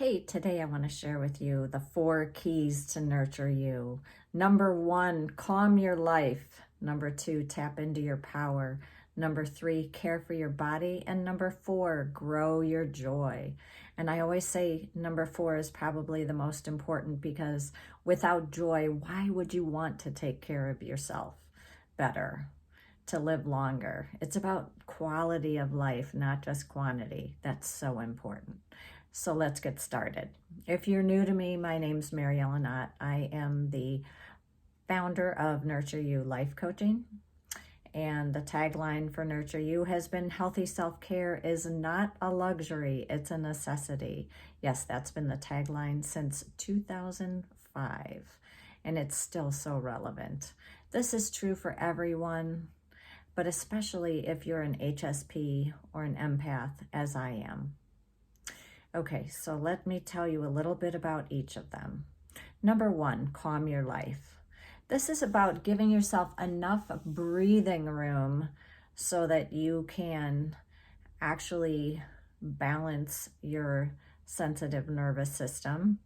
Hey, today I want to share with you the 4 keys to nurture you. Number 1, calm your life. Number 2, tap into your power. Number 3, care for your body. And number 4, grow your joy. And I always say number 4 is probably the most important because without joy, why would you want to take care of yourself better, to live longer? It's about quality of life, not just quantity. That's so important. So let's get started. If you're new to me, my name's Mary Ellen Ott. I am the founder of Nurture You Life Coaching. And the tagline for Nurture You has been healthy self-care is not a luxury, it's a necessity. Yes, that's been the tagline since 2005, and it's still so relevant. This is true for everyone, but especially if you're an HSP or an empath, as I am. Okay, so let me tell you a little bit about each of them. Number 1, calm your life. This is about giving yourself enough breathing room so that you can actually balance your sensitive nervous system.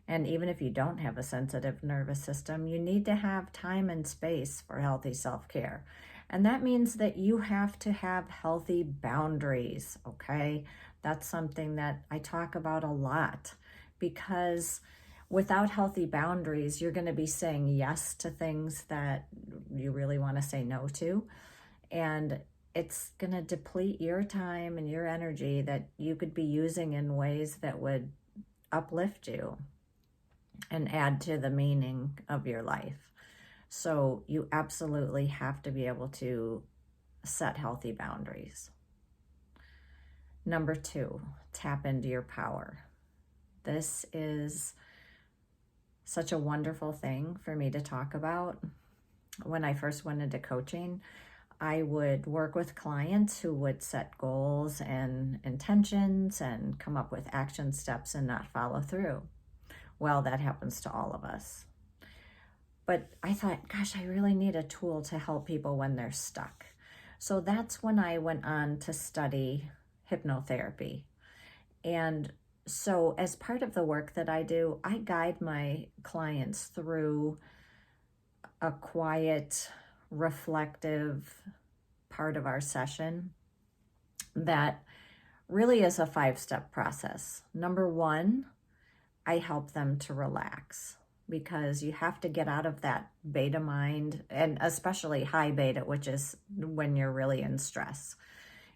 And even if you don't have a sensitive nervous system, you need to have time and space for healthy self-care. And that means that you have to have healthy boundaries, okay? That's something that I talk about a lot because without healthy boundaries, you're going to be saying yes to things that you really want to say no to. And it's going to deplete your time and your energy that you could be using in ways that would uplift you and add to the meaning of your life. So you absolutely have to be able to set healthy boundaries. Number 2, tap into your power. This is such a wonderful thing for me to talk about. When I first went into coaching, I would work with clients who would set goals and intentions and come up with action steps and not follow through. Well, that happens to all of us. But I thought, gosh, I really need a tool to help people when they're stuck. So that's when I went on to study hypnotherapy. And so as part of the work that I do, I guide my clients through a quiet, reflective part of our session that really is a 5-step process. Number 1, I help them to relax because you have to get out of that beta mind, and especially high beta, which is when you're really in stress.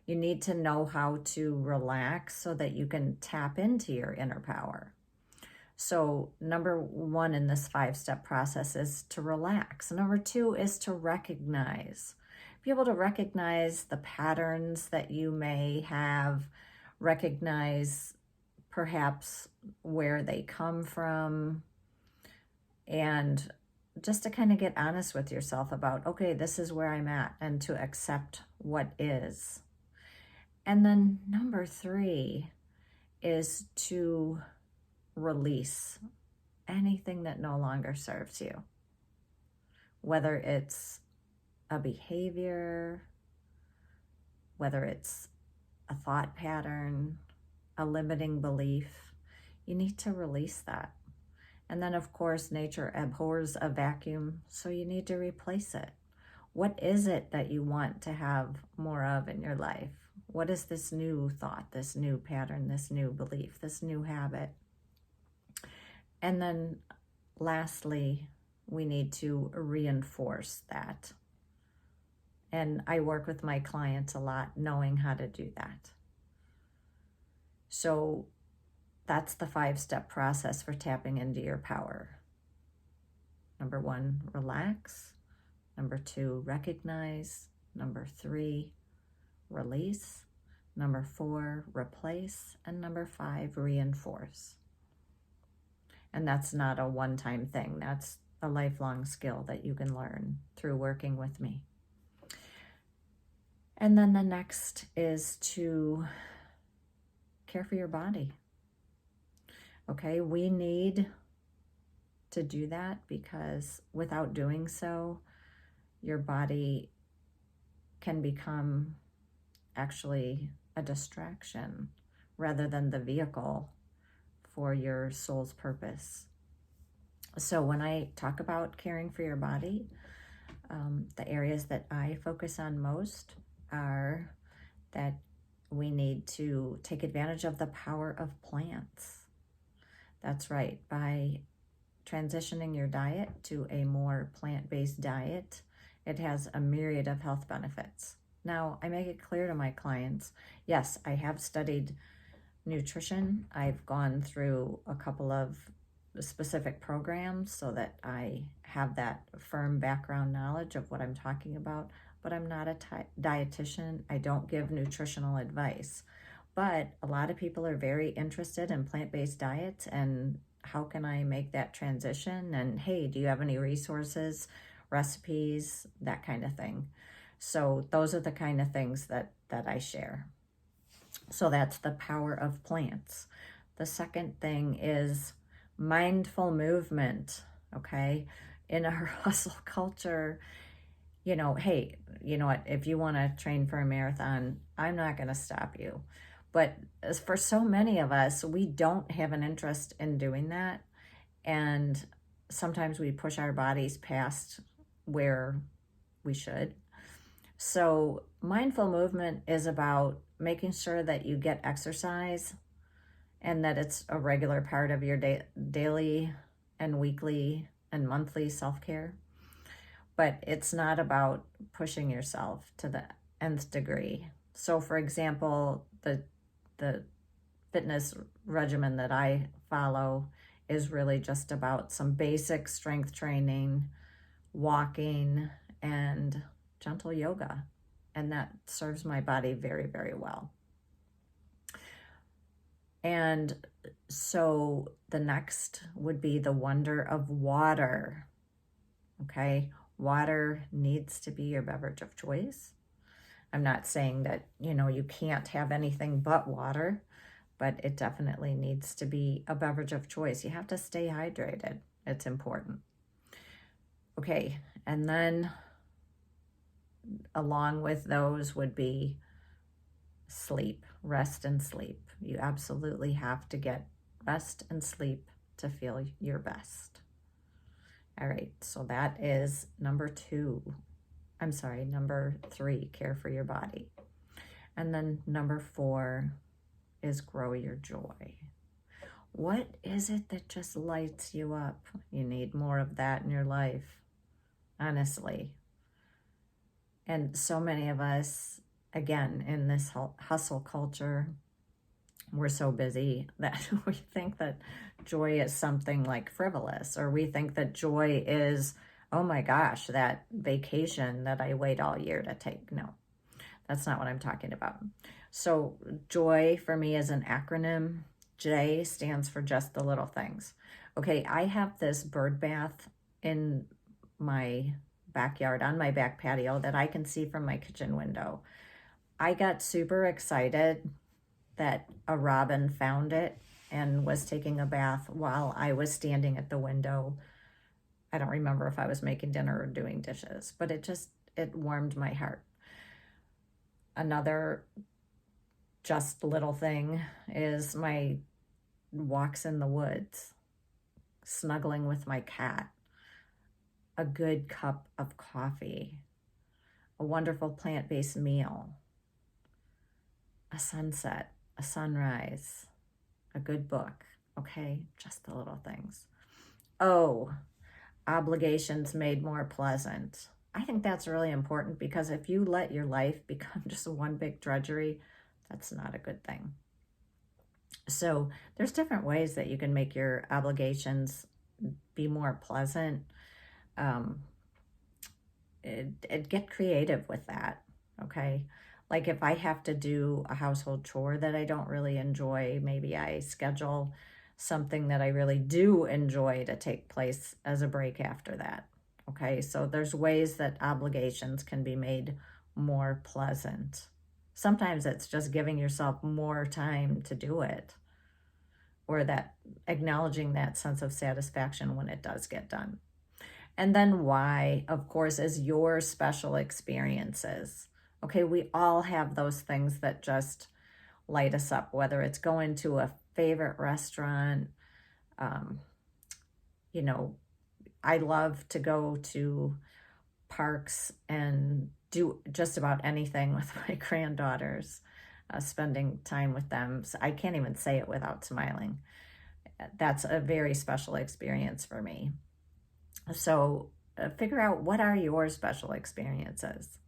You need to know how to relax so that you can tap into your inner power. So number 1 in this 5-step process is to relax. Number 2 is to recognize. Be able to recognize the patterns that you may have, recognize perhaps where they come from, and just to kind of get honest with yourself about, okay, this is where I'm at, and to accept what is. And then number 3 is to release anything that no longer serves you, whether it's a behavior, whether it's a thought pattern, a limiting belief. You need to release that. And then, of course, nature abhors a vacuum, so you need to replace it. What is it that you want to have more of in your life? What is this new thought, this new pattern, this new belief, this new habit? And then lastly, we need to reinforce that. And I work with my clients a lot knowing how to do that. So that's the 5-step process for tapping into your power. Number 1, relax. Number 2, recognize. Number 3, release. Number 4, replace. And number 5, reinforce. And that's not a one-time thing. That's a lifelong skill that you can learn through working with me. And then the next is to care for your body. Okay, we need to do that because without doing so, your body can become actually a distraction rather than the vehicle for your soul's purpose. So when I talk about caring for your body, the areas that I focus on most are that we need to take advantage of the power of plants. That's right. By transitioning your diet to a more plant-based diet, it has a myriad of health benefits. Now, I make it clear to my clients, yes, I have studied nutrition. I've gone through a couple of specific programs so that I have that firm background knowledge of what I'm talking about, but I'm not a dietitian. I don't give nutritional advice. But a lot of people are very interested in plant-based diets and how can I make that transition? And hey, do you have any resources, recipes, that kind of thing? So those are the kind of things that I share. So that's the power of plants. The second thing is mindful movement, okay? In our hustle culture, you know, hey, you know what, if you want to train for a marathon, I'm not going to stop you. But as for so many of us, we don't have an interest in doing that. And sometimes we push our bodies past where we should. So mindful movement is about making sure that you get exercise and that it's a regular part of your daily and weekly and monthly self-care. But it's not about pushing yourself to the nth degree. So for example, the fitness regimen that I follow is really just about some basic strength training, walking, and gentle yoga. And that serves my body very, very well. And so the next would be the wonder of water. Okay, water needs to be your beverage of choice. I'm not saying that, you know, you can't have anything but water, but it definitely needs to be a beverage of choice. You have to stay hydrated. It's important. Okay, and then along with those would be sleep, rest and sleep. You absolutely have to get rest and sleep to feel your best. All right, so that is number 3, care for your body. And then number 4 is grow your joy. What is it that just lights you up? You need more of that in your life, honestly. And so many of us, again, in this hustle culture, we're so busy that we think that joy is something like frivolous, or we think that joy is, oh my gosh, that vacation that I wait all year to take. No, that's not what I'm talking about. So joy for me is an acronym. J stands for just the little things. Okay, I have this bird bath in my backyard, on my back patio, that I can see from my kitchen window. I got super excited that a robin found it and was taking a bath while I was standing at the window. I don't remember if I was making dinner or doing dishes, but it warmed my heart. Another just little thing is my walks in the woods, snuggling with my cat, a good cup of coffee, a wonderful plant-based meal, a sunset, a sunrise, a good book. Okay, just the little things. Oh, obligations made more pleasant. I think that's really important, because if you let your life become just one big drudgery, that's not a good thing. So there's different ways that you can make your obligations be more pleasant. Get creative with that, okay? Like if I have to do a household chore that I don't really enjoy, maybe I schedule something that I really do enjoy to take place as a break after that, okay? So there's ways that obligations can be made more pleasant. Sometimes it's just giving yourself more time to do it, or that acknowledging that sense of satisfaction when it does get done. And then why, of course, is your special experiences. Okay, we all have those things that just light us up, whether it's going to a favorite restaurant. You know, I love to go to parks and do just about anything with my granddaughters, spending time with them. So I can't even say it without smiling. That's a very special experience for me. So figure out, what are your special experiences?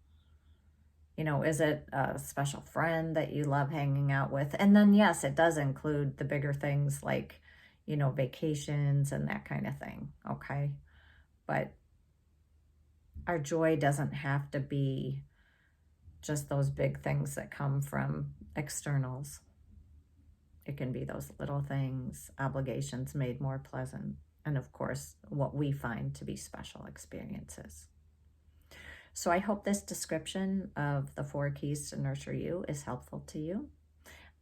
You know, is it a special friend that you love hanging out with? And then, yes, it does include the bigger things like, you know, vacations and that kind of thing. Okay. But our joy doesn't have to be just those big things that come from externals. It can be those little things, obligations made more pleasant, and of course, what we find to be special experiences. So I hope this description of the 4 keys to nurture you is helpful to you.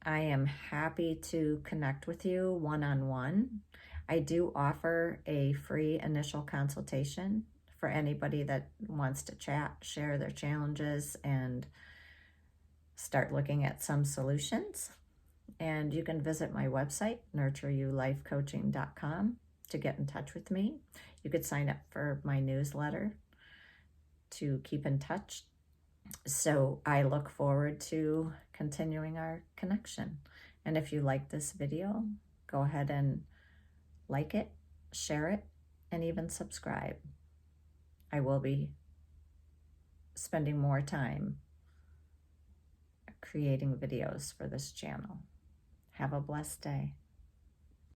I am happy to connect with you one-on-one. I do offer a free initial consultation for anybody that wants to chat, share their challenges, and start looking at some solutions. And you can visit my website, nurtureyoulifecoaching.com, to get in touch with me. You could sign up for my newsletter to keep in touch. So I look forward to continuing our connection. And if you like this video, go ahead and like it, share it, and even subscribe. I will be spending more time creating videos for this channel. Have a blessed day.